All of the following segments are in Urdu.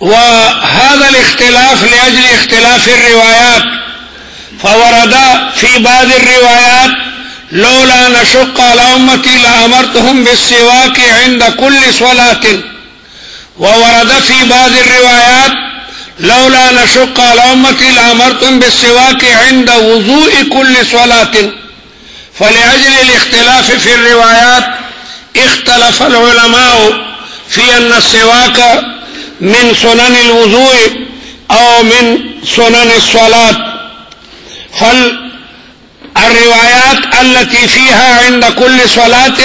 وهذا الاختلاف لأجل اختلاف الروايات فورد في بعض الروايات لولا نشق على أمتي لأمرتهم بالسواك عند كل صلاة. وورد في بعض الروايات لولا نشق على أمتي لأمرتهم بالسواك عند وضوء كل صلاة. فلأجل الاختلاف في الروايات اختلف العلماء في أن السواك من سنن الوضوء أو من سنن الصلاة. فالروايات التي فيها عند كل صلاة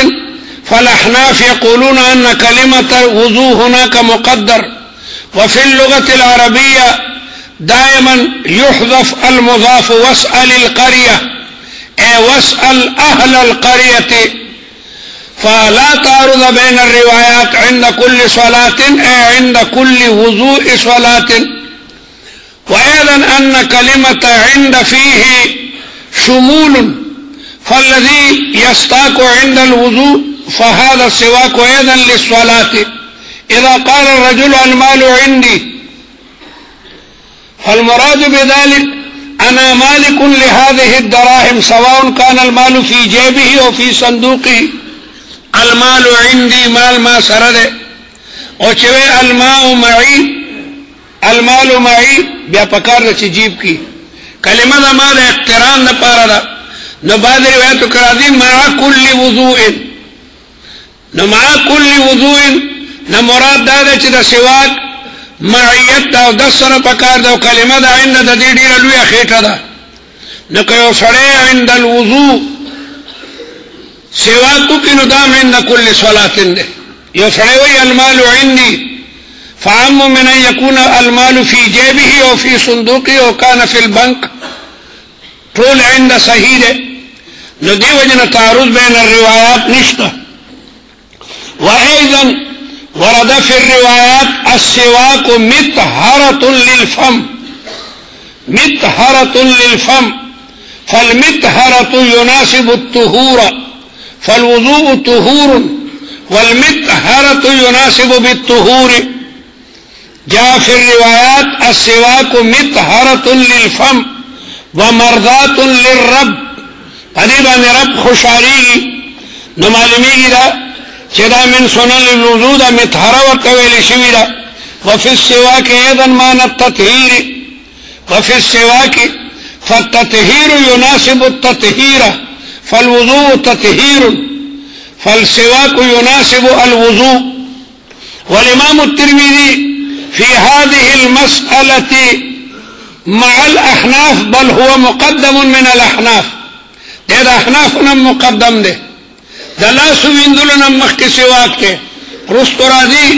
فالأحناف يقولون أن كلمة وضوء هناك مقدر. وفي اللغة العربية دائما يحذف المضاف واسأل القرية أي واسأل أهل القرية. فلا تعارض بين الروايات عند كل صلاة أي عند كل وضوء صلاة. وأيضا أن كلمة عند فيه شمول فالذي يستاك عند الوضوء فهذا السواك أيضا للصلاة. إذا قال الرجل المال عندي فالمراد بذلك أنا مالك لهذه الدراهم سواء كان المال في جيبه أو في صندوقه. المال عندي مال ما سرده او چوے الماء معي المال معي بیا پکار د جیب کی کلمه دا ما د اقتران د پاره دا. نو بعد روایت کرا دي مع كل وضوء. نو مع كل وضوء نو مراد دا چې د سواک معیت دا د سره پکار دا کلمه دا عند د دې ډیره لوی خېټه ده. نو کيو سره عند الوضوء سواکو کی ندام عند كل صلاة ده. يسعوي المال عندي فعم من أن يكون المال في جيبه أو في صندوقه أو كان في البنك طول عند صحيح. ندي وجن تعارض بين الروايات نشطة. وأيضا ورد في الروايات السواك مطهرة للفم. مطهرة للفم فالمطهرة يناسب الطهور فالوضوء طهور والمطهرة يناسب بالطهور. جاء في الروايات السواك مطهرة للفم ومرضاة للرب. قريبا رب خوشحالي نو معلومیږي دا چې دا من سنن الوضوء دا مطهره ورته ویل شوی دا. وفي السواك ايضا معنى التطهير. وفي السواك فالتطهير يناسب التطهير فالوضوء تطهير فالسواك يناسب الوضوء. والإمام الترمذي في هذه المسألة مع الأحناف بل هو مقدم من الأحناف. ده أحنافنا مقدم ده دلاس ويندلنا مخك سواك ده رسترادي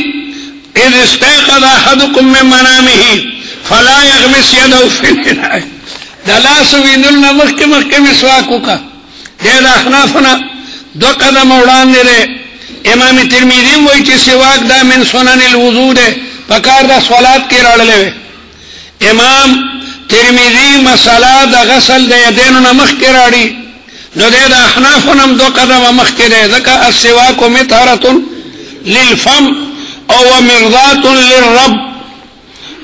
إذ استيقظ أحدكم من منامه فلا يغمس يده في الإناء. دلاس ويندلنا مخك مسواكك ده احنافنا دو قدم وړاندې ده. امام ترمذی وایي چې سواک دا من سنن الوضو ده پکار دا صلات کې راړلې وي. امام ترمذی مسله د غسل د یدینو نه مخکې راړي نو د احناف نم 2 قدمه مخکې دی ځکه السواک مطهرة للفم او مرضاة للرب.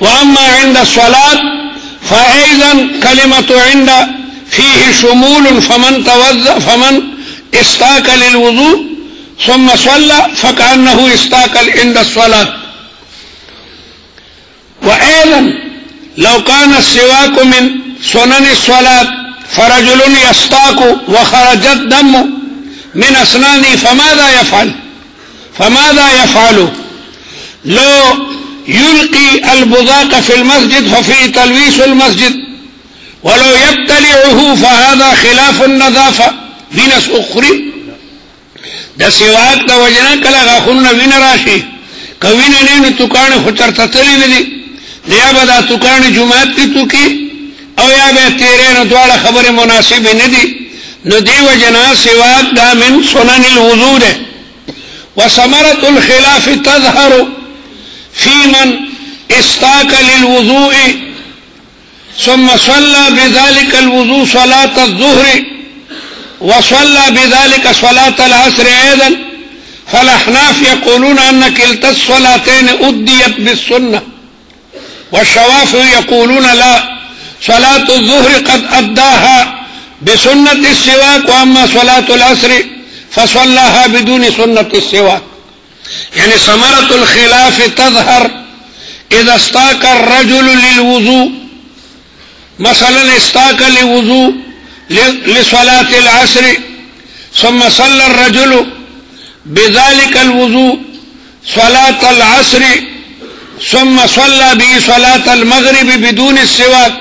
واما عند الصلاة فايضا كلمة عند فيه شمول فمن استاك للوضوء ثم صلى فكأنه استاك عند الصلاة. وايضا لو كان السواك من سنن الصلاة فرجل يستاك وخرج الدم من اسنانه فماذا يفعل؟ لو يلقي البذاق في المسجد ففيه تلويث المسجد، ولو يبتلعه فهذا خلاف النظافة. وینس اخری د سواک د وجنا کله غاخونه وین راشي کوینه نه توکانه خطرته تللی دي یا به دا توکانه جمعات کی توکی او یا به تیرې نو دواړه خبره مناسب نه دي. نو دی وجنا سواک دا من سنن الوضوء ده. وثمرة الخلاف تظهر في من استاك للوضوء ثم صلى بذلك الوضوء صلاة الظهر وصلى بذلك صلاة العصر أيضا. فالأحناف يقولون أن كلتا الصلاتين أديت بالسنة، والشوافعي يقولون لا، صلاة الظهر قد أداها بسنة السواك، وأما صلاة العصر فصلاها بدون سنة السواك. يعني ثمرة الخلاف تظهر إذا استاك الرجل للوضوء، مثلا استاك لوضوء لصلاة العصر ثم صلى الرجل بذلك الوضوء صلاة العصر ثم صلى به صلاة المغرب بدون السواك،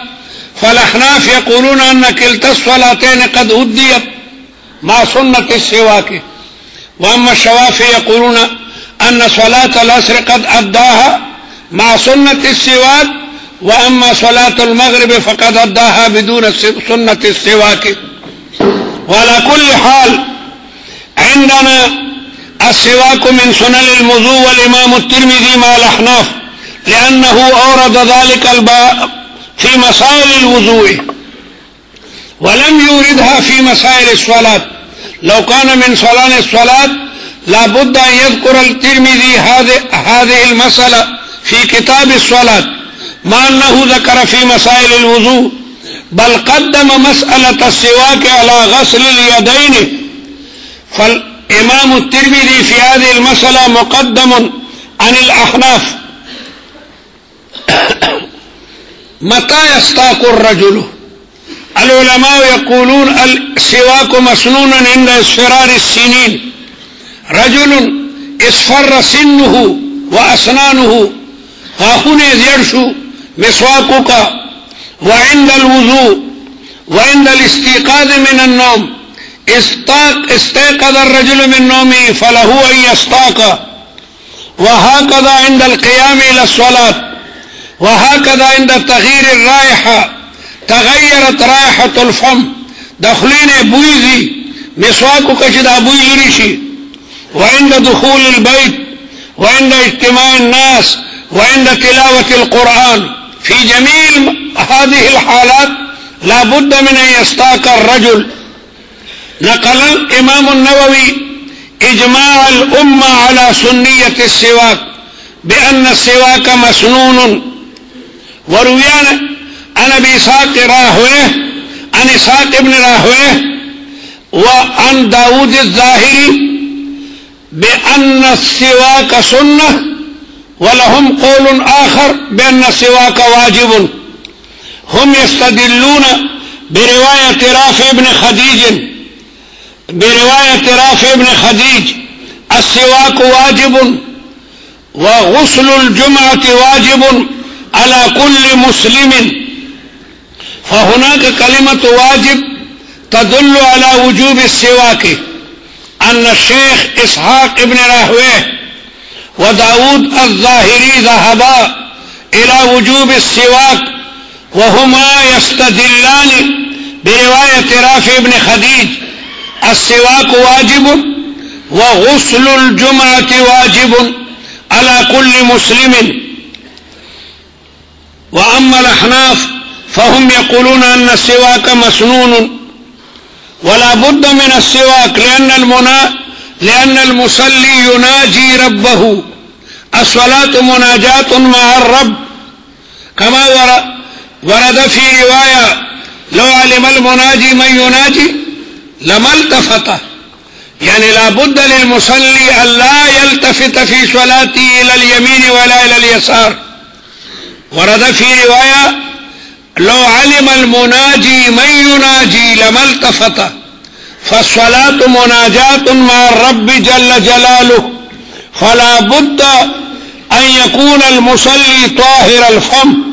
فالأحناف يقولون أن كلتا الصلاتين قد أديت مع سنة السواك. وأما الشوافعي يقولون أن صلاة العصر قد أداها مع سنة السواك، وأما صلاة المغرب فقد أداها بدون سنة السواك. وعلى كل حال عندنا السواك من سنن الوضوء والإمام الترمذي مع الأحناف، لأنه أورد ذلك الباب في مسائل الوضوء ولم يوردها في مسائل الصلاة. لو كان من صلاة الصلاة لابد أن يذكر الترمذي هذه المسألة في كتاب الصلاة، مع أنه ذكر في مسائل الوضوء، بل قدم مسألة السواك على غسل اليدين. فالإمام الترمذي في هذه المسألة مقدم عن الأحناف. متى يستاك الرجل؟ العلماء يقولون السواك مسنون عند اصفرار السنين. رجل اصفر سنه وأسنانه هاهنا يرشو مسواكك، وعند الوضوء وعند الاستيقاظ من النوم استيقظ الرجل من نومه فله أن يستاك، وهكذا عند القيام إلى الصلاة، وهكذا عند تغيير الرائحة تغيرت رائحة الفم دخلين بويزي مسواكك جدا بويزرشي، وعند دخول البيت وعند اجتماع الناس وعند تلاوة القرآن. في جميع هذه الحالات لا بد من أن يستاك الرجل. نقل الإمام النووي إجماع الأمة على سنية السواك بأن السواك مسنون. وروينا عن أبي إسحاق راهويه عن إسحاق بن راهويه وعن داود الظاهري بأن السواك سنة، ولهم قول آخر بأن السواك واجب. هم يستدلون برواية رافع بن خديج السواك واجب، وغسل الجمعة واجب على كل مسلم. فهناك كلمة واجب تدل على وجوب السواك. أن الشيخ إسحاق بن راهويه وداود الظاهري ذهبا إلى وجوب السواك، وهما يستدلان برواية رافع بن خديج السواك واجب، وغسل الجمعة واجب على كل مسلم. وأما الأحناف فهم يقولون أن السواك مسنون ولا بد من السواك لأن المصلي يناجي ربه. الصلاة مناجاة مع الرب كما ورد في رواية لو علم المناجي من يناجي لما التفت، يعني لا بد للمصلي أن لا يلتفت في صلاته إلى اليمين ولا إلى اليسار. ورد في رواية لو علم المناجي من يناجي لما التفت، فالصلاة مناجاة مع الرب جل جلاله، فلا بد أن يكون المصلي طاهر الفم.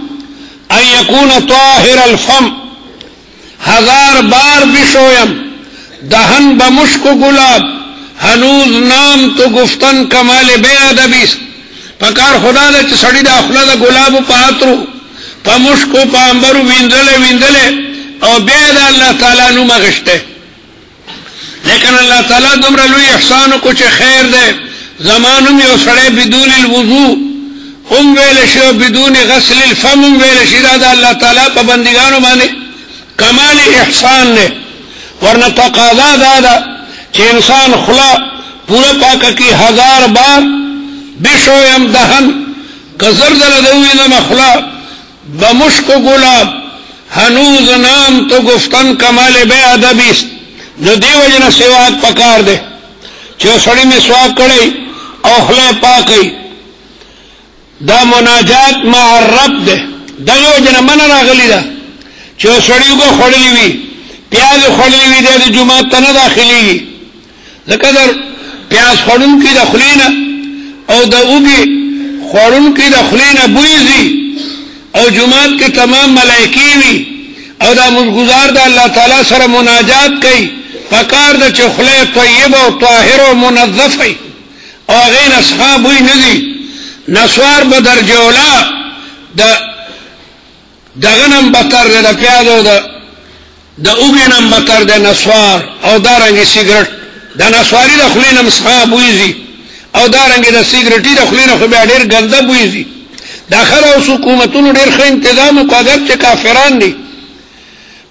1000 بار بشویم دهن بمشک و گلاب هنوز نام تو گفتن کمال بے ادبی. پکار خدا دا چې سړی د خپل د ګلابو په عطرو په مشکو په انبرو ویندلې او بیا د الله تعالی نوم غشته. لیکن الله تعالی دومره لوی احسان کو چې خیر ده زمانم یو سړی بدون الوضوء ویل شي بدون غسل الفم ویل شي دا الله تعالی په بندګانو باندې کمال احسان نه. ورنه تقاضا دا چې انسان خلا پورا پاکه کی 1000 بار بشویم دهن کزردل دوی نه مخلا بمشک و گلاب هنوز نام تو گفتن کمال بے ادبی. نو دیو جن سواک پکار دے چې سړی می سواک کړي او خله پاکي دا مناجات مع الرب ده. دغه جن من راغلی دا چې سړی کو خړلی وي پیاز خړلی وي د جمعه ته نه داخلي لکه در پیاز خړون کی داخلینه او د اوګي خورون کې د خلینه بویزي او جمعات کې تمام ملائکی وي او دا مزګزار د الله تعالی سره مناجات کوي پکار د چخله طیبه او طاهر او منظف وي او غین اصحاب وي ندي نسوار بدر جولا د غنم بتر د پیادو د اوګینم بتر د نسوار او دارنګ سیګریټ د نسواری د خلینه اصحاب ويزي او دارنګ د سیګریټي د خلینو خو بیا ډیر ګنده بویزي. داخله اوس حکومتونو ډیر ښه تنظیم او قادر چې کافران دي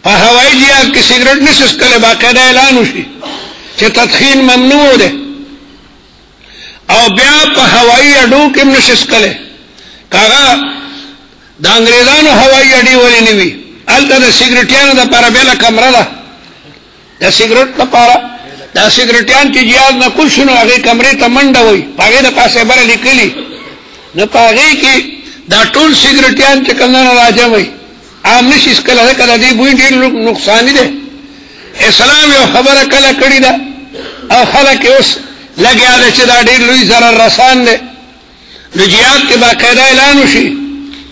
په هوایي جهاز کې سیګریټ نشي سکله باقاعده اعلان وشي چې تدخین ممنوع ده او بیا په هوایي اډو کې نشي سکله کاغه د انګريزانو هوایي اډې ولې نه وي الته د سیګریټیانو د لپاره بل کمره ده د سیګریټ لپاره دا سیګریټیان چې جهاز نه کول شنو هغه کمرې ته منډه وای هغه د پاسه بره لیکلي نه پاره کې دا ټول سیګریټیان چې کله راځي وای عام نشي سکله کله دې بوی ډیر نقصان دي. اسلام یو خبره کله کړی دا او خلک اوس لګیا دي چې دا ډیر لوی ضرر رسان دي. نو جهاد کې باقاعده اعلان وشي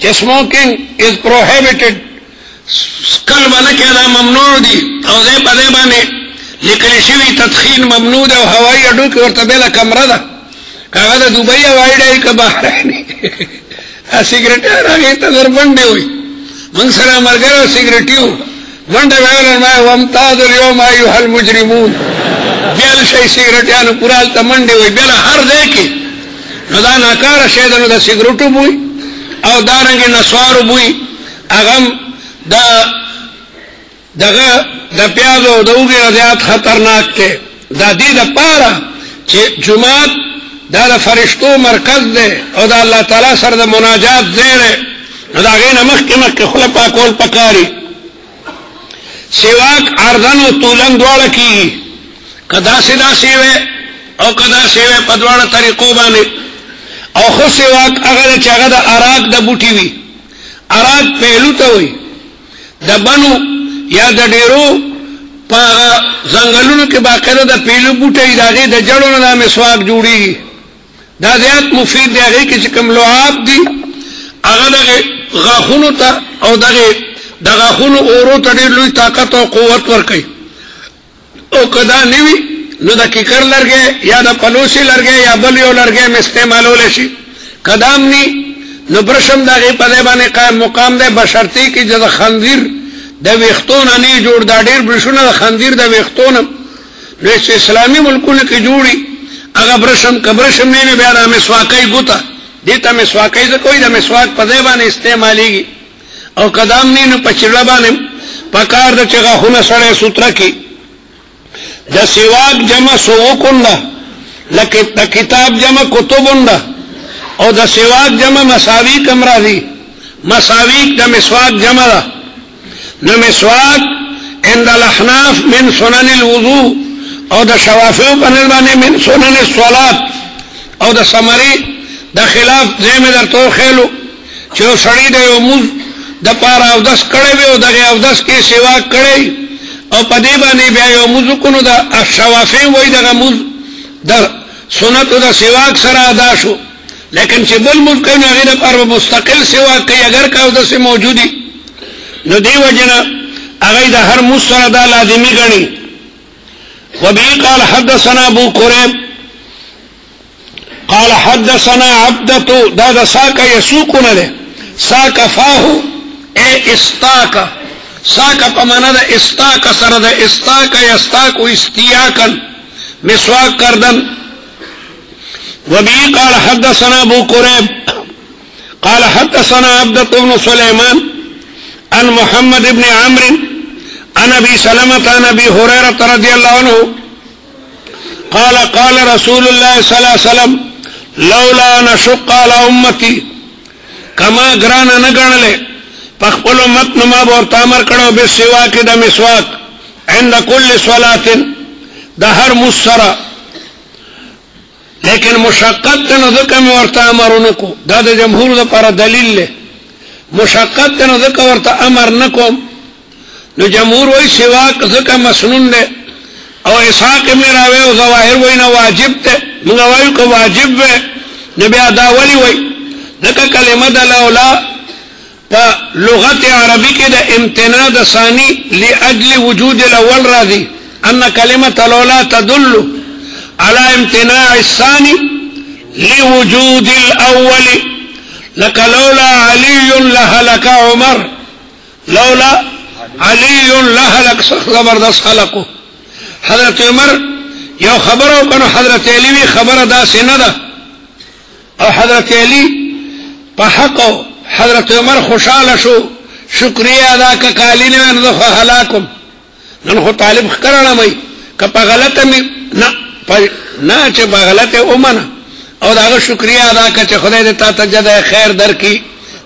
چې سموکینګ از پروهیبټډ سکل باندې کې دا ممنوع دي او دې په دې باندې لیکل شوی تدخین ممنوع ده او هوایي اډو کې ورته بل کمره ده کاغه د دوبۍ هوایي اډې کې بهرني سیګریټ راغی ته دربندې وي من سره مرګره سیګریټیو منډه وایل ما ومتاز اليوم ايها المجرمون بیل شي سیګریټانو پورال ته منډه وي بل هر ځای کې نو دا ناکاره شه د سیګریټو بوي او دارنګ نسوارو بوي اغم دغه د پیازو د اوګې زیات خطرناک دی. د دې لپاره چې جمعات د فرشتو مرکز دی او د الله تعالی سره د مناجات ځای دی نو دا غینه مخکې خپل پاکول پکاري. سواک اردن او طولن دواړه کیږي کدا سدا سیوه او کدا سیوه په دواړه طریقو باندې او خو سواک هغه چې هغه د اراک د بوټي وي اراک پهلو ته وي د بنو یا د ډیرو په ځنګلونو کې باقاعده د پیلو بوټي داغه د جړونو نه مسواک جوړیږي. دا زیات مفید دی هغه کې چې کوم لعاب دي هغه د غاخونو ته او د غاخونو اورو ته ډیر لوی طاقت او قوت ورکوي او کدا نیوي نو د کیکر لرګي یا د پلوسی لرګي یا بل یو لرګي م استعمالول شي کدام ني نو برشم دغه په ځای باندې قائم مقام ده بشرطي کې د خنزیر د ویختون نه جوړ دا ډیر برشونه د خنزیر د ویختون نو اسلامي ملکونو کې جوړي هغه برشم کبرشم نه بیا د مسواکۍ ګوتا دته مسواکۍ ز کوئی د مسواک په ځای باندې استعماليږي او قدام نی نو پچړه باندې پکار د چغه خونه سره سوتره کی د سواک جمع سوقنده لکه د کتاب جمع کتبنده او د سواک جمع مساویک امراضی مساویک د مسواک جمع ده نو مسواک عند الاحناف من سنن الوضوء او د شوافیو باندې من سنن الصلاه او د سمری د خلاف زمه در تو خېلو چې سړی د یو موز د پاره او داس کړي وي او دغه او داس کې سیوا کړي او په دې باندې بیا یو موز کو نو د شوافی وای دغه موز د سنت او د سیوا سره ادا شو لیکن چې بل موز کوي هغه د پاره مستقل سیوا کوي اگر کا او داس موجودي نو دی وجنه هغه د هر موز سره د لازمي غني وبه قال حدثنا ابو قريب قال حدثنا عبدة دا ساك يسوقنا له ساك فاه اي استاك ساك پمانا دا استاك سر دا استاك يستاك استياكا مسواك کردن وبه قال حدثنا ابو قريب قال حدثنا عبدة بن سليمان عن محمد بن عمرو عن ابي سلمة عن ابي هريرة رضي الله عنه قال قال رسول الله صلى الله عليه وسلم لولا نشق على امتي كما غرانا نغنله فخپل امت نما ورته امر کړو به سوا کې د مسواک عند كل صلاه د هر مسره لیکن مشقت نو ځکه ورته امرونه کو دا د جمهور لپاره دلیل له مشقت نو ځکه ورته امر نکوم نو جمهور وای سواک ځکه مسنون ده او اسحاق ابن راوی او ظواهر وای نه واجب ده موږ وایو کو واجب و نبی ادا ولی وای دغه کلمه د لولا په لغت عربی کې د امتناع د ثانی لاجل وجود الاول راضی ان کلمه لولا تدل على امتناع الثاني لوجود الاول لك لولا علي لهلك عمر لولا علي لهلك زبردست خلقه حضرت عمر یو خبرو کنو حضرت علی وی خبر دا سینه ده او حضرت علی په حق حضرت عمر خوشاله شو شکریہ ادا کا کالی نے نو هلاکم نن خو طالب کړه مې کپه غلطه مې نه چې په غلطه اومنه او دا شکریہ ادا کا چې خدای دې تا ته جزای خیر درکې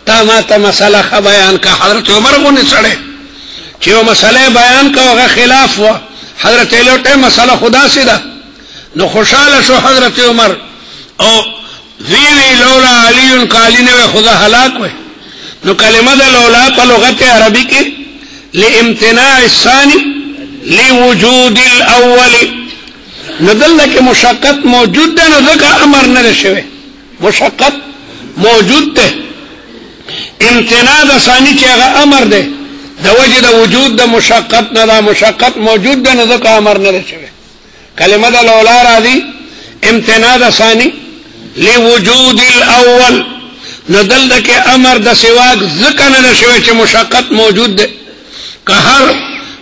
تا ما ته مسله بیان کا حضرت عمر غو نه سړې چې یو مسله بیان کا هغه خلاف و حضرت علی ته مسله خدا سیده نو خوشاله شو حضرت عمر او وی لولا علی قالی نے خدا ہلاک ہوئے نو کلمہ دا لولا په لغت عربی کې لامتناع الثاني لوجود الاول ندل کې مشقت موجود ده نو ځکه امر نه شوی مشقت موجود ده امتناع د ثاني چې هغه امر ده د وجه د وجود د مشقت نه دا مشقت موجود ده نو ځکه امر نه شوی کلمه د لولا راځي امتناع د ثاني لوجود الاول ندل دک امر د سواک ذکر نه شوی چې مشقت موجود ده که هر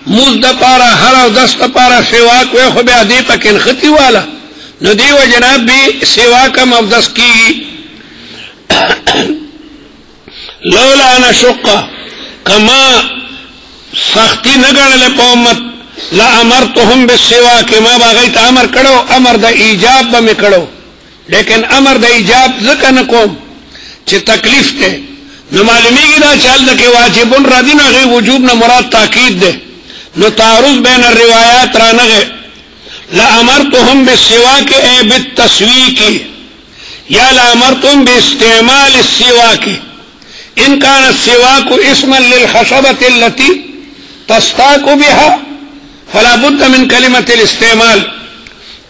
موز د پاره هر او دست پاره سواک وي خو به دې پکې ختی والا نو دی و جناب به سواک مبدس کی لولا نشق کما سختی نګړل په امت لا امرتهم بالسواک ما باغیت امر کړو امر د ایجاب به کړو لیکن امر د ایجاب ځکه نه کوم چې تکلیف ته نو معلومیږي دا چل د کې واجبون را دي نه غي وجوب نه مراد تاکید ده نو تعارض بین الروایات را نه لا امرتهم بالسواک ای بالتسویک یا لا امرتهم باستعمال السواک ان كان السواك اسما للخشبة التي تستاك بها فلا بد من كلمة الاستعمال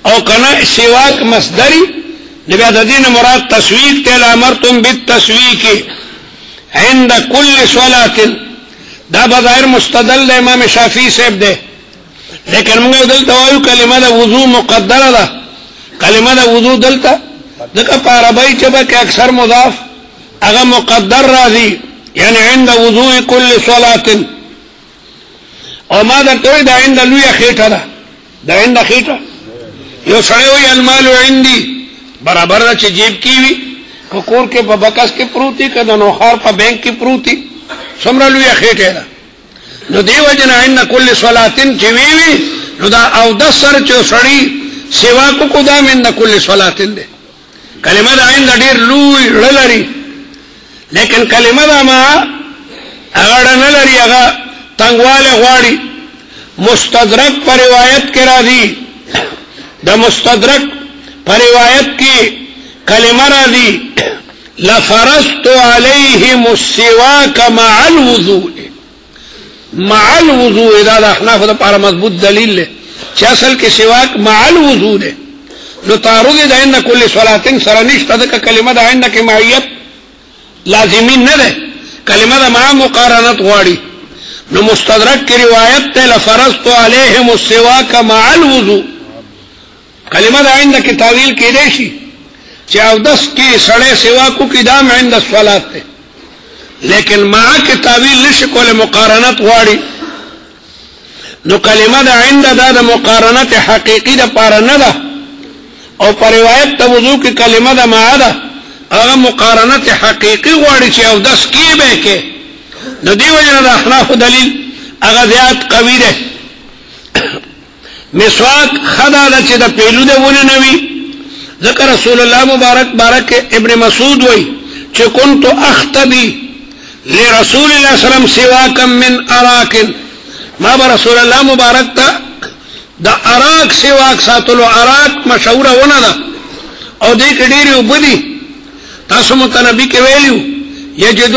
او كان سواك مصدري لبعد دين مراد تسويق تل امرتم بالتسويق عند كل صلاة دا بظاهر مستدل امام شافعي صاحب ده لیکن موږ دلته وایو کلمه د وضو مقدره ده کلمه د وضو دلته دغه په عربی کې به اکثر مضاف هغه مقدر راځي یعنی عند وضوء كل صلاة او ما درته دا عند لوی خېټه ده دا عند خېټه یو سړی وي المال عندي برابر ده چې جیب کې وي کور کې په بکس کې پروتي کده نو خار په بانک کې پروتي څومره لویه خېټه ده. نو دیو جن عند کل صلاتن چې وی نو دا او د سر چې سړی سیوا کو دا عند کل صلاتن ده. کلمه دا عند ډیر لوی لری، لیکن کلمه دا ما اگر نه لري هغه تنگواله غواړي. مستدرک پر روایت کې راځي، د مستدرک پر روایت کې کلمه راځي لفرضت عليهم السواك مع الوضوء. مع الوضوء دا د احناف لپاره مضبوط دلیل دی چې اصل کې سواک مع الوضوء دی. نو تعرض د عند کل صلاتن سره نشته، د کلمه د عند کې معیت لازمی نه ده، کلمه د مع مقارنت غواړي. نو مستدرک کی روایت ته لفرضت عليهم السواك مع الوضوء، کلمه د عند کې تعویل کېدې شي چې او دس کې سړی سواکو کې دام عند الصلات ته، لیکن مع کې تعویل نشي کوله، مقارنت غواړي. نو کلمه د عند د مقارنت حقيقي د پاره نه ده، او پر روایت ته وضو کې کلمه د مع ده هغه مقارنت حقيقي غواړي چې او دس کې به کې. نو دی وجه د احناف دلیل هغه زیات قوی ده. مسواک خدا د چې د پیلو ده ونه نوي، ذکر رسول الله مبارک ابن مسعود وای چې كنت اختبي لرسول الله صلی الله علیه وسلم سواکا من اراك، ما به رسول الله مبارک ته د اراك سواک ساتلو. اراك مشهور ونه ده او دې کې ډېری وبدي. تاسو متنبي کې ویلو یجد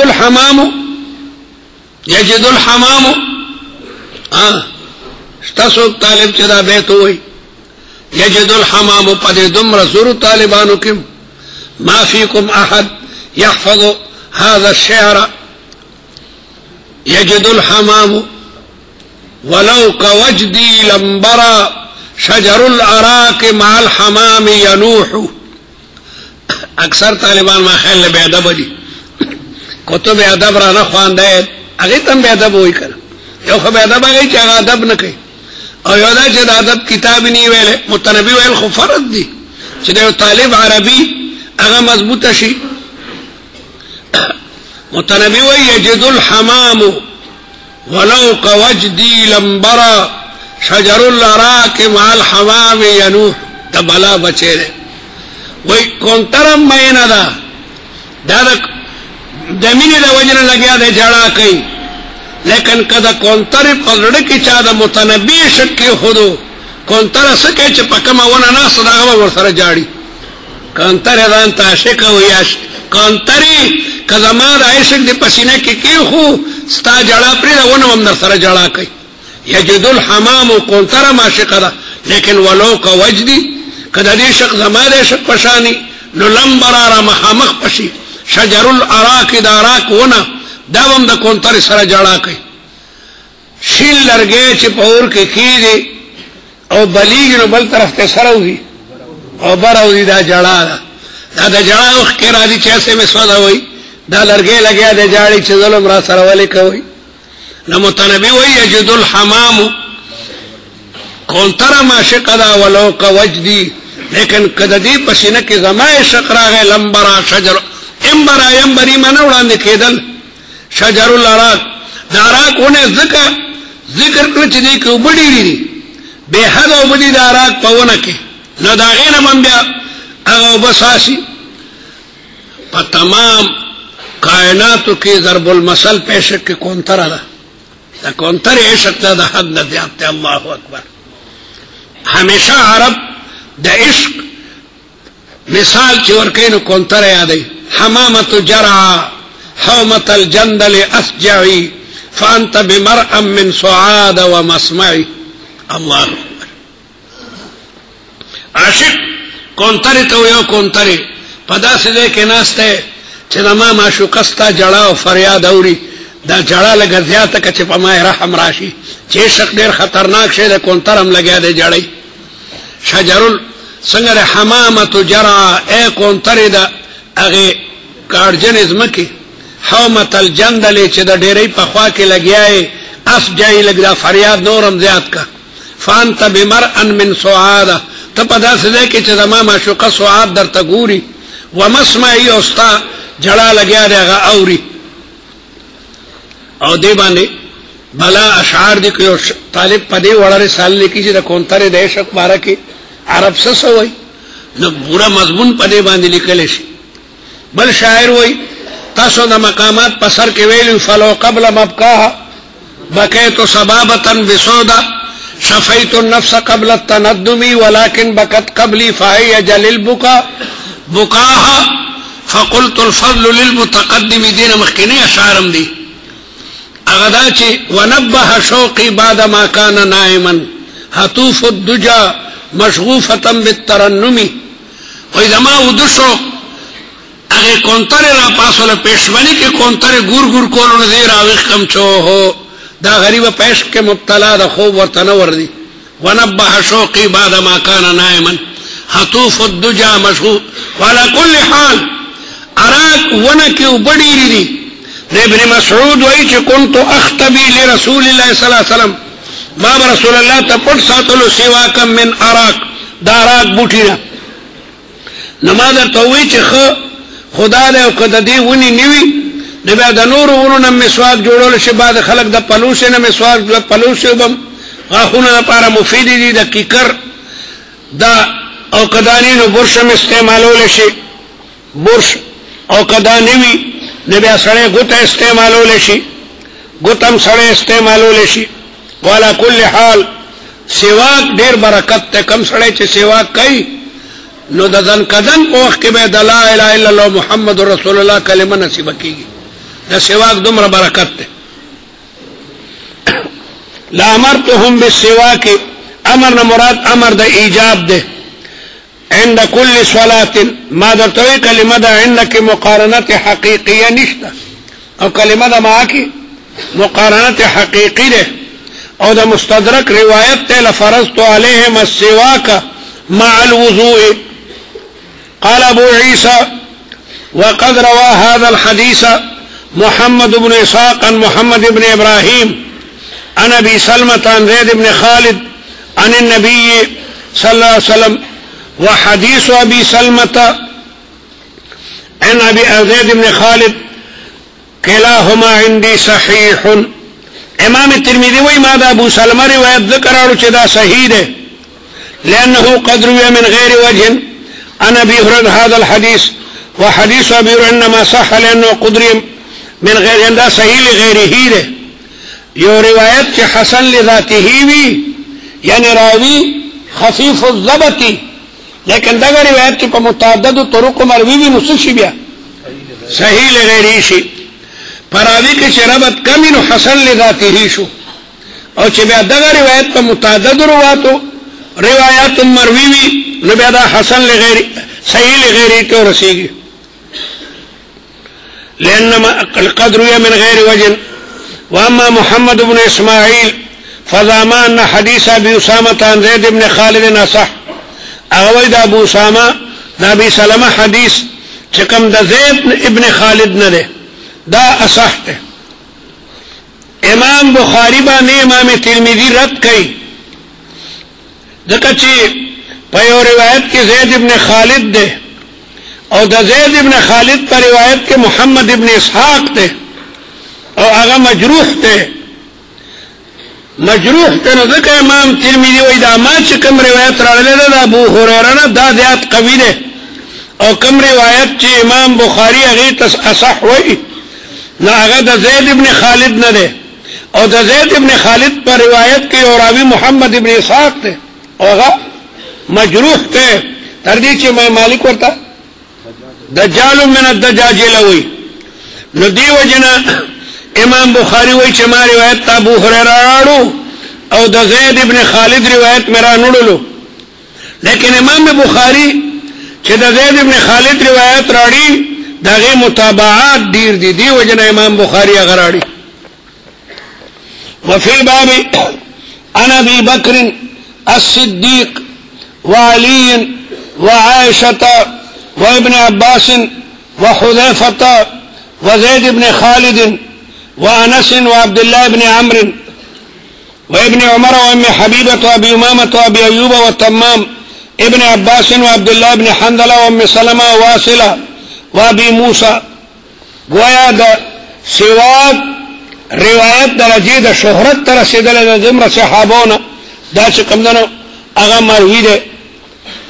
الحمام تاسو طالب چې دا بیت وای یجد الحمام په دې دمر زور طالبانو کې ما فيكم احد يحفظ هذا الشعر يجد الحمام ولو كوجدي لمبرا شجر الاراك مع الحمام ينوح. اکثر طالبان ما خیال بے ادب دي، کتب ادب را نه خوانده هغه تم بے ادب وای کړه. یو خو بے ادب هغه چې ادب نه کوي، او یو دا چې د ادب کتاب نه ویل. متنبي ویل خو فرض دي چې د طالب عربي هغه مضبوطه شي. متنبي وی یجد الحمام ولو كوجدي لمبرا شجر الاراك مع الحمام ينوح. تبلا بچے دے وی کونترم مینا دا د مینې د وجنه لګیا دی جړه کوي، لیکن کدا کونتر پزړه کې چا د متنبي شک خودو کونتر سکه چې پکما ونه نه صداغه ور سره جاړي. کونتر ځان ته عاشق وي، کونتري کزما د عاشق د پسینه کې خو ستا جړه پرې ونه هم در سره جړه کوي. یجد الحمام کونتر عاشق ده، لیکن ولو کوجدي کدا دې شق زما د شق پشانی نو لمبرا مخامخ پشي. شجر الاراك داراک ونه دا هم د کونتر سره جړه کوي. شیل لرګي چې پور کې کیږي او بلیږي نو بل طرف ته سره وي او براوي دا جړه دا د جړه وخت کې راځي چې اسه مسودا وي دا لرګي لګیا د جاړي چې ظلم را سره ولي کوي. نو متنبي وي یجد الحمام کونتر ما شقدا ولو کوجدي، لیکن کده دې پسینه کې زمای شقراغه لمبرا شجر امبرا یمبری منه وړاندې کېدل. شجر الاراك داراک ونه ذکر کړ چې دې کې وبډی دي به حد وبدي داراک په ونه کې. نو دا غینه من بیا هغه بساسي په تمام کائناتو کې ضرب المثل پېښ کې کونتر ده. دا کونتر عشق ده د حد نه زیات ته. الله اکبر. همیشه عرب د عشق مثال چې ورکې نو کونتر یادې. حمامة جرعا حومة الجندل أسجعي فأنت بمرأ من صعاد ومسمعي. الله أكبر. عاشق کونتر ته یو کونتر پدا سده کې ناشته چې ما معشوقستا جړه او فریاد اوري. دا جړه لګ زیاته کچ په ما رحم راشي چې شق ډیر خطرناک شه د کونترم لګیا دی جړی. شجر څنګه حمامة جرعا اے کونتر دا هغه کارجن ازمکه حومة الجندل چې د ډېرې په خوا کې لګیاي اس جاي لګدا فریاد نورم زیات کا. فانت بمرء من سعاده ته په داسې ځای کې چې زما معشوقه سعاد درته ګوري. ومسمعي اوستا جړه لګیا دی هغه اوري. او دې باندې بلا اشعار دي کې طالب پدې وړه رساله لیکي چې د کونتره د عشق باره کې عرب څه سوي نو پورا مضمون پدې باندې لیکل شي. بل شاعر وای تاسو د مقامات په سر کې ویلو فلو قبل مبقاها بكيت صبابة بسودا شفيت النفس قبل التندم ولكن بكت قبلي فهي جل البكاء بكاها فقلت الفضل للمتقدم. دين مخکنی اشعارم دي اغدا چی ونبه شوقي بعد ما كان نائما هتوف الدجا مشغوفة بالترنم. واذا ما ودشو اگه کونتر را پاسول پیشمنی که کونتر گور گور کولو نزیر آویخ کم چو ہو دا غریب پیش کے مبتلا دا خوب ورتنور دی. ونبه شوقي بعد ما كان نائما هتوف الدجا مشغوف. وعلى كل حال اراك ونکی بڑی دی. ابن مسعود وی چه کنت اختبی لرسول اللہ صلی اللہ علیہ وسلم ما برسول اللہ تا پٹ ساتلو سواکم من اراک دا اراک بوٹینا نماز تووی چه خدا دے او کده دی ونی نیوی نبی دا نور ونو مسواک جوڑول شی بعد خلق دا پلوسی مسواک دا پلوسی بم غاخون دا پارا مفیدی دی دا کیکر دا او کدانی نو برش استعمالول شی برش او کدانیوی نبی سڑے گتا استعمالول شی گتم سڑے استعمالول شی. والا کل حال سواک دیر برکت تے کم سڑے چے سواک کئی نو دزن کدن کو وقت کے بے لا الہ الا اللہ محمد رسول اللہ کلمہ نصیب کیگی دا سواک دمر برکت تے. لا امرتهم بالسواک امر مراد امر دا ایجاب دے عند كل صلاة ما درتوی کلمہ دا عندك مقارنت حقیقیہ نشتا او کلمہ دا معاکی مقارنت حقیقی دے او دا مستدرک روایت تے لفرضت علیہم السواک مع الوضوء. قال ابو عیسى وقد روى هذا الحديث محمد بن اسحاق عن محمد بن ابراهيم عن ابي سلمة عن زيد بن خالد عن النبي صلى الله عليه وسلم. وحديث ابي سلمة عن ابي زيد بن خالد كلاهما عندي صحيح. امام الترمذي وی ما دا ابو سلمہ روایت ذکر اڑو چدا صحیح ہے لانه قد روي من غير وجه عن ابي هريره هذا الحديث وحديث ابي هريره انما صح لانه قد روي من غير عند صحیح لغیره ده. یو روایت چې حسن لذاته وی یعنی راوی خفیف الضبط لیکن دا روایت چې په متعدد طرق مروی وی نو څه شي بیا صحیح لغیره شي. پراوی کې چې ربط کمی نو حسن لذاته شو او چې بیا دا روایت په متعدد روایت مروی وی نو بیا دا حسن لغیره صحیح لغیره ته رسیږي. لانما القدر من غير وجه. واما محمد بن اسماعيل فزعما ان حديث ابي اسامه عن زيد بن خالد اصح. اغوی دا ابو اسامه دا ابي سلمہ حدیث چکم دا زید ابن خالد نه ده دا اصح ته. امام بخاری باندې امام ترمذی رد کړي ځکه چې په یو روایت کې زید ابن خالد ده او دا زید ابن خالد پر روایت کې محمد ابن اسحاق ته او هغه مجروح ته نو ځکه امام ترمذی وایي دا ما چې کوم روایت راغله ده ابو هريره نه دا زیات قوي ده او کوم روایت چې امام بخاری هغه ته اصح وایي نو هغه د زید ابن خالد نه ده او د زید ابن خالد پر روایت کې او راوی محمد ابن اسحاق ته او هغه مجروح ته تر دې چې امام مالک ورته دجال من الدجاجل وی نو دیو جنا امام بخاری وی چې ما روایت ابو هريره راړو او د زید ابن خالد روایت میرا نوړلو لیکن امام بخاری چې د زید ابن خالد روایت راړي دغه متابعات ډیر دي دیو جنا امام بخاری هغه راړي. وفي الباب عن ابي بكر الصديق وعلي وعائشه وابن عباس وحذيفة وزيد بن خالد وأنس وعبد الله بن عمرو وابن عمر وأم حبيبة وأبي أمامة وأبي أيوب وتمام ابن عباس وعبد الله بن حنظلة وأم سلمة وواصلة وأبي موسى گویا دا سواک روایت درجه د شهرت ته رسېدلی د دومره صحابونه دا چې کوم دنو هغه مروي دی.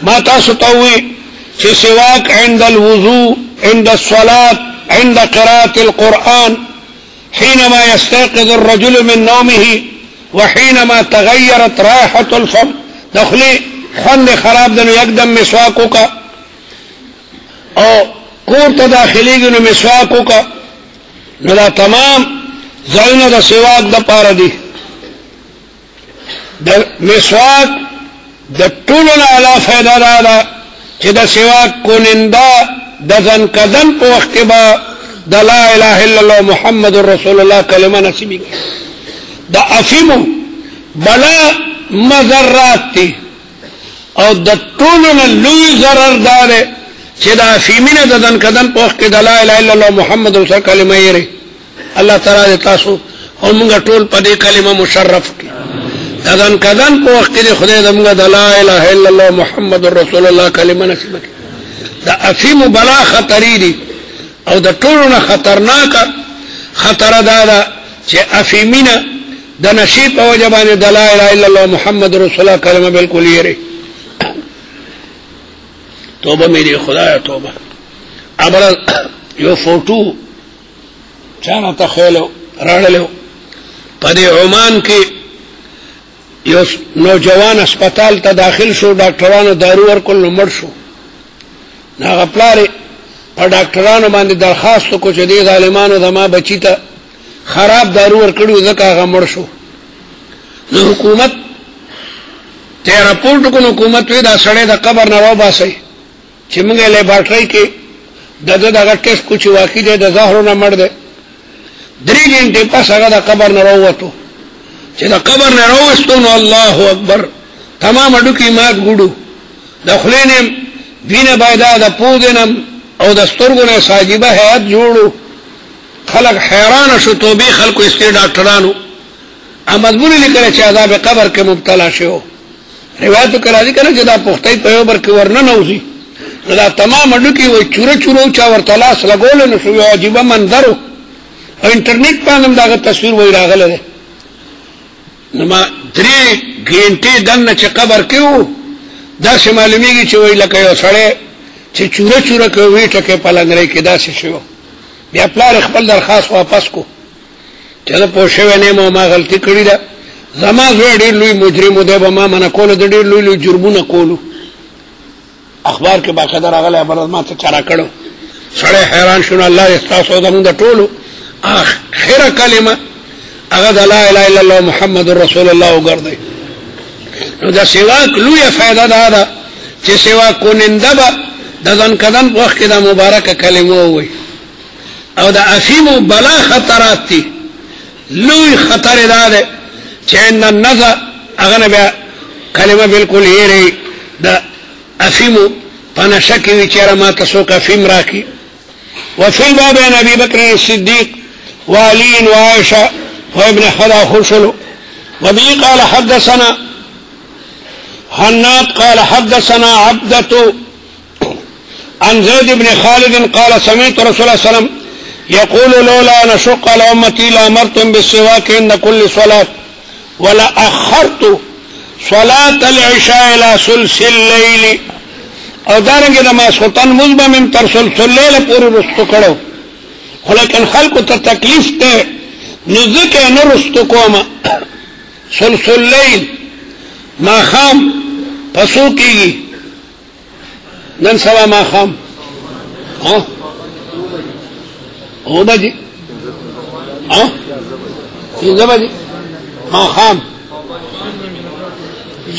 ما تاسو ته ووایي چې سواک عند الوضوء عند الصلاة عند قراءة القرآن حينما يستيقظ الرجل من نومه وحينما تغيرت رائحة الفم دخلي خوند خراب دنو یکدم مسواک وکا او کور ته داخليږي نو مسواک وکا نو دا تمام ځایونه د سواک د پاره دي. د مسواک د ټولو نه اعلی فایده دا ده چې د سواک کوننده د ځن کدن په وخت کې به د لا اله الا الله محمد رسول الله کلمه نصیبېږي. د افیمو بلا مضرات دي او د ټولو نه لوی ضرر دا دی چې د افیمینه د ځن کدن په وخت کې د لا اله الا الله محمد رسول الله کلمه یې الله تعالی تاسو او موږ ټول په دې کلمه مشرف کړي. اذن کدن په وخت کې خدای زموږ د لا اله الا الله محمد رسول الله کلمه نصیب کړي. د افیم بلا خطرې دي او د ټولو نه خطرناک خطر دا ده چې افیمینه د نشي په وجه باندې د لا اله الا الله محمد رسول الله کلمه بالکل یې توبه مې دي خدای توبه. ابل یو فوټو چانه ته خېلو راړلو په دې عمان کې یو نوجوان هسپتال ته داخل شو. ډاکټرانو دارو ورکول نو مړ شو. هغه پلار په ډاکټرانو باندې درخواست وکړ چې دې ظالمانو زما بچی ته خراب دارو ورکړو ځکه هغه مړ شو. نو حکومت ته راپورټ وکړ. حکومت وی دا سړی د قبر نه راوباسئ چې موږ یې لیبارټرۍ کې دغه ټیسټ کو چې واقعي دی د زهرو نه مړ دی. 3 غنټې پس هغه د قبر نه راووتو. چې د قبر نه راوستو نو الله اکبر تمام اډوکی مات ګډو د خولې نه وینه پیدا د پوزنم او د سترګو نه ساجيبه هيئت جوړو. خلق حیران شو. توبې خلکو استي ډاکټرانو امدبونی لیکل چې عذاب قبر کې مبتلا شو. روایت کړه دي کنه چې دا پختای په یو بر کې ورنه نوځي. دا تمام اډوکی وای چوره چورو چا ورته لاس لګول نو شو عجیب منظر. او انټرنیټ باندې دا تصویر وای راغله. نو ما 3 غنټې دنه چې قبر کې وو دا چې معلومیږي چې وای لکه یو سړی چې چوره چوره کوي ټکه پلنګري کې دا څه شو. بیا پلار خپل درخواست واپس کو چې دا پوښښ نه ما غلطي کړې ده. زما زوی ډېر لوی مجرم دی به ما منه کول د ډېر لوی جرمونه کولو. اخبار کې باقاعده راغلی بل ما ته چارا کړو. سړی حیران شو. الله استاسو زموږ د ټولو اخره کلمه هغه د لا اله الا الله محمد رسول الله وګرځي. نو دا سواک لوی فائدہ ده چې سواک کوننده به د ځان کدن په وخت کې د مبارکه کلمه وي. او د افیم بلا خطرات دي. لوی خطر ده چې ان النظر هغه نه بیا کلمه بالکل یې د افیم پنه شکی چې ما تاسو کا افیم راکی. وفي الباب عن ابي بكر الصديق وعلي وعائشه وابن حدا خشل. وبه قال حدثنا حناد قال حدثنا عبدة عن زيد بن خالد قال سمعت رسول الله صلى الله عليه وسلم يقول لولا أن أشق على أمتي لأمرتم بالسواك عند كل صلاة ولأخرت صلاة العشاء إلى ثلث الليل. او دارنګه د ماسختن مزبه من تر ثلث الليل پورې رستو کړو. ولیکن خلکو ته تکلیف ته نو ځکه نه رستو کومه. ثلث الليل ما خام پسو کیږي. نن سبا ما خام او بجي پینځه بجې ما خام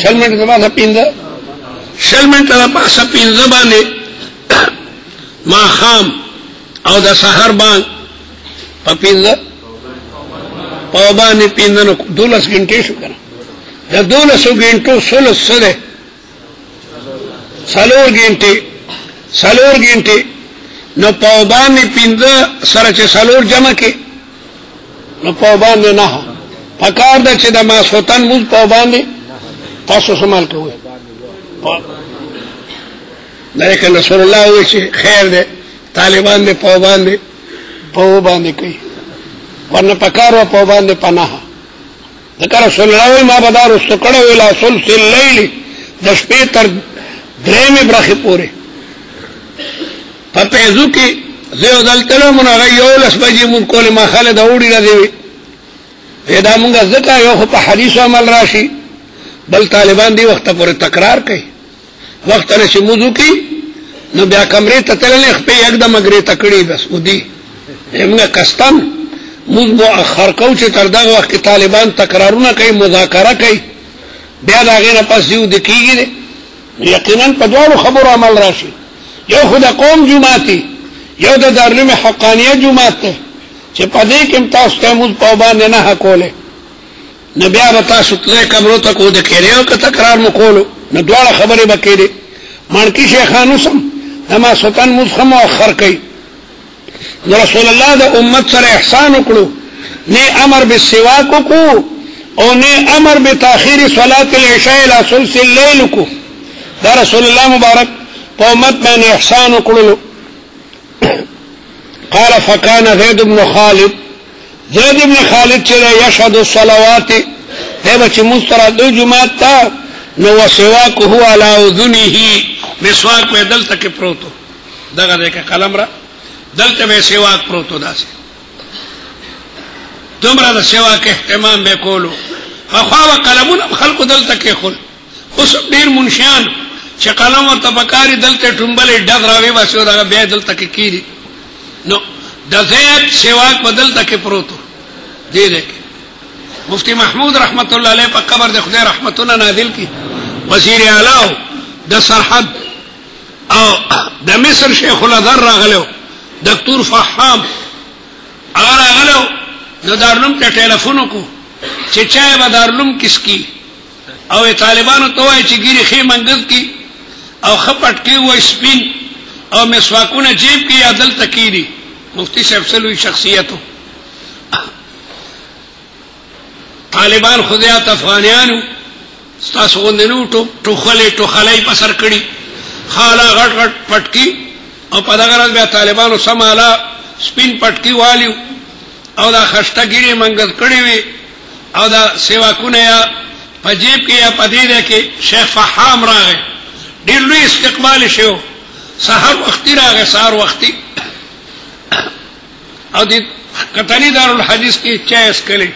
شل منټه د پاسه پینځه شل منټه د پاسه پینځه باندې ما خام او د سحر باندې په پینځه په باندې پینځه نو 12 غنټې شو کنه. د 12 غنټو سلو سره سلور غنټې نو په باندې پینځه سره چې سلور جمع کې نو په باندې نه پکار ده چې د ماسوتن موږ په باندې تاسو سمال کوئ. لیکن رسول الله وی چې خیر ده طالبان دې په باندې کوي. ورنه پکارو په باندې پناه ذکر رسول الله ما بدار استقړو الى ثلث الليل د شپې تر درېمې برخې پورې په پیزو کې زه دلته مونږ یو لس بجې مونږ کولې ما خالد اوړي راځي دا مونږه ځکه یو په حدیث عمل راشي بل طالبان دی وخت پورې تکرار کوي وخت نه چې موضوع کوي نو بیا کمرې ته تللې خپې یکدم غري تکړی بس ودی موږ کستان موږ مؤخر کو چې تر دغه وخت طالبان تکرارونه کوي مذاکره کوي بیا دا غیر پس یو د کیږي یقینا په دوه خبرو عمل راشي یو خدای قوم جماعتي یو د دارالعلوم حقانیه جماعت ته چې په دې کې تاسو ته موږ په باندې نه کوله نو بیا به تاسو ته کمرو ته کو د کېریو که تکرار مو کولو نو دواړه خبرې به کېدې مانکی شیخانو سم اما سلطان مزخم مؤخر کوي رسول الله د امت سره احسان وکړو نه امر بالسواک کو او نه امر بتاخير صلاه العشاء الى ثلث الليل کو دا رسول الله مبارک په امت باندې احسان وکړو قال فكان زيد بن خالد چې يشهد الصلوات هغه چې مسترد جمعه تا نو سواک هو على اذنه مسواک په دلته کې پروتو دغه دغه قلم را دلته به سواک پروتو داسې دومره د سواک اهتمام به کولو خو قلمونه خلکو دلته کې خل اوس ډیر منشیان چې قلم او تبکاری دلته ټومبلې ډغ راوي واسو دغه بیا دلته کې کیږي نو د زید سواک بدل تک پروتو دې دې مفتی محمود رحمت الله علیه په قبر د خدای رحمتونه نازل کی وزیر اعلی د سرحد او د مصر شیخ الازهر راغلو دکتور فحام هغه راغلو د دارالعلوم ته ټلیفون کو چې چا به دارالعلوم کیسکی او طالبانو ته وایي چې ګيري خې منګز کی او خپټ کی و سپین او مسواکونه جیب کی عدل تکیری مفتی صاحب سلوی شخصیتو طالبان خدایات افغانیانو ستاسو غندنو ټوخلې پسر کړي خالا غټ غټ پټکی او په دغه راز بیا طالبانو سمالا سپین پټکی والیو او دا خشتګيري منګز کړي وي او دا سیواکونه یا په جیب کې یا په دې کې شیخ فحام راغی ډیر لوی استقبال شو سحر وختي راغی سحر وختي او دې کتنی دارالحدیث کې چا اسکلې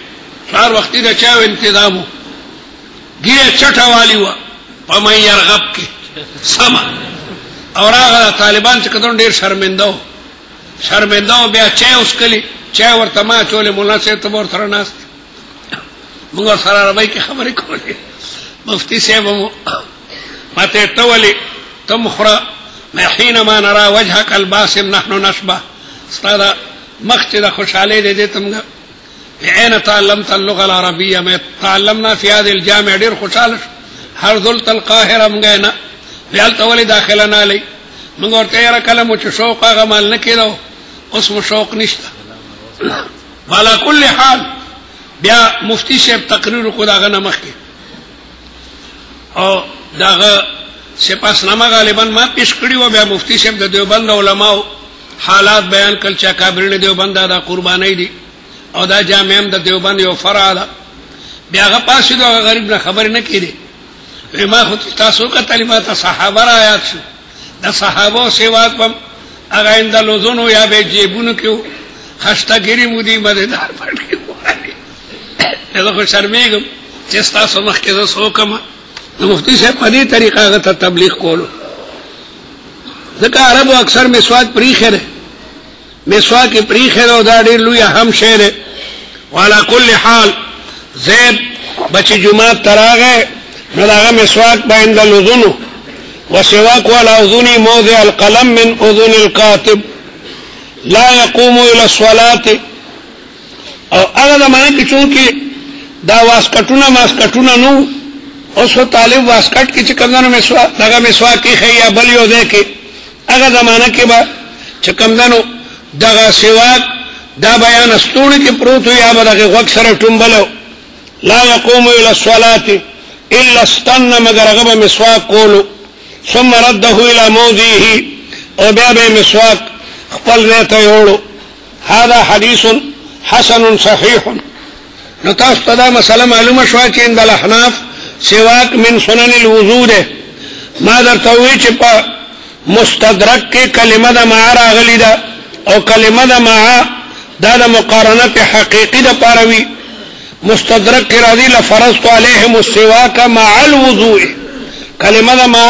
سحر وختي دا چا انتظامو ګیره چټه والی و په مې يرغب کې سما او راغله طالبان چې کدون ډیر شرمنده بیا چا اسکلې چا ورته ما چولې مولا سي ته ور سره ناست موږ سره عربی کې خبرې کولې مفتی صاحب ماته تولي تمخرا ما حينما نرى وجهك الباسم نحن نشبه استاذ مخجد خوشاله دې تمغه عين تعلمت اللغه العربيه ما تعلمنا في هذه الجامعه ډیر خوشاله هر ذلت القاهره مغنه ویل تولي داخلنا علي موږ ورته یې کلمو چې شوق هغه مال نه کېدو اوس مو شوق نشته على كل حال بیا مفتی صاحب تقریر کو داغه نمخ کې او داغه سپاسنامه غالبا ما پیش کړی و بیا مفتی صاحب د دیوبند علماء حالات بیان کړ چې کابرین دیوبند دا قربانای دي او دا جامع د دیوبند یو فرع ده بیا هغه پاسې دا غریب نه خبر نه کړي ما خو تاسو کا تعلیمات صحابه آیات شو د صحابه سیوات په هغه اندلوزونو یا به جیبونو کې خشتګيري مودي مددار پټ دا خو شرمېږم چې تاسو مخکې زه کوم نو مفتی صاحب په دې طریقه غته تبلیغ کولو ځکه عربو اکثر مسواک پریخه ده مسواک پریخه ده دا ډېر لوی اهم شی ده وعلى كل حال زید بچ جمعه تراغه نو دا مسواک باندې لزونو وسواک ولا اذن موضع القلم من اذن الكاتب لا يقوم الى الصلاه او هغه معنی کې چونکی دا واسکټونه نو اوس طالب واسکټ کې چې کمزانو مسواک دغه مسواک کې خیا بل یو ده کې هغه زمانہ کې با چې کمزانو دغه سواک دا بیان استوړي کې پروت یا دغه وخت سره ټومبلو لا يقوم الى الصلاه الا استن مگر هغه مسواک کولو ثم رده الى موضعه او بیا به مسواک خپل ځای ته یوړو هذا حدیث حسن صحيح. نو تاسو ته دا مسله معلومه شوه چې عند الاحناف سواک من سنن الوضو ده. ما درته وی چې په مستدرک کې کلمه د مع راغلی ده او کلمه د مع دا د مقارنت حقیقی ده پاروي. مستدرک کې راځي لفرضت عليهم السواك مع الوضوء. کلمه د مع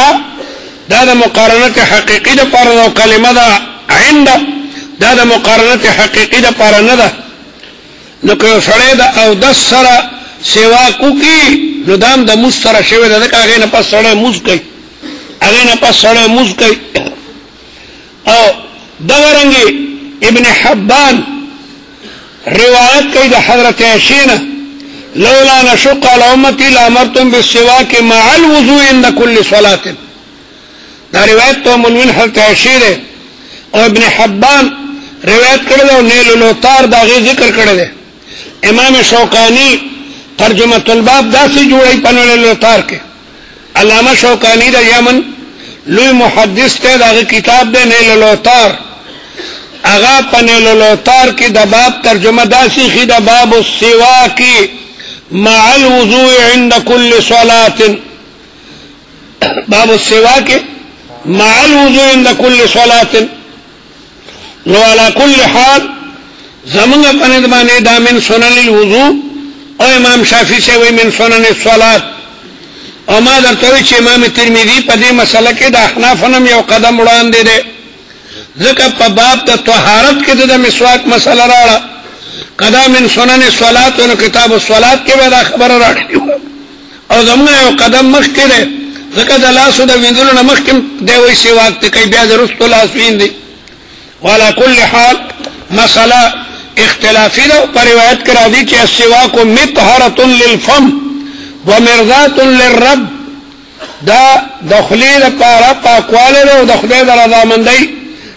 دا د مقارنت حقیقی ده پاره او کلمه د عند دا د مقارنت حقیقی ده پاره نه ده. نو که سړی د او د سره سواک وکي نو دام د موږ سره شوی ده که هغې نه پس سړی موږ کوي هغې نه پس سړی موږ کوي. او دغه رنګې ابن حبان روایت کوي د حضرت عائشې نه لولا نشق على امتي لامرتم بالسواك مع الوضوء عند كل صلاه. دا روایت ته منوین حضرت عائشې ده او ابن حبان روایت کړی او نیل الاوتار دا غي ذکر کړی ده. امام شوکانی ترجمه الباب داسې جوړی په نیل الاوتار کې. علامه شوکانی د یمن لوی محدث ته دا کتاب ده نیل الاوتار. اغا په نیل الاوتار کې د باب ترجمه داسې خې د باب السواک مع الوضوء عند كل صلاه. باب السواك مع الوضوء عند كل صلاه. نو على كل حال زمونږ په نظر باندې دا من سنن الوضوء او امام شافعي سے وی من سنن الصلاه. او ما درته وی چې امام ترمذی په دې مسله کې د احناف نم یو قدم وړاندې دی ځکه په باب د طهارت کې د مسواک مسله راړه. قدم من سنن الصلاه او کتاب الصلاه کې به دا خبره راړي او زمونږ یو قدم مخکې دی ځکه د لاسو د وینځلو نه مخکې دی وی سواک ته کوي بیا د رستو لاس ویندي. وعلى كل حال مسألة اختلافي ده پر روایت کرا دی چې السواک مطهرة للفم ومرضاة للرب. دا دخلی لپاره پاکواله ده او دخلی د رضامندۍ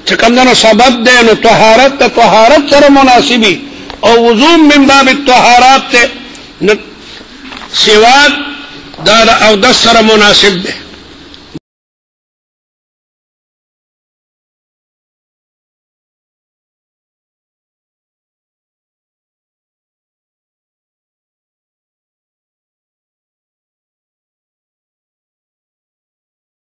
چې کومه سبب ده نو طهارت ته طهارت سره مناسبي او وضو من باب الطهارات ته سواک دا او د سره مناسب ده.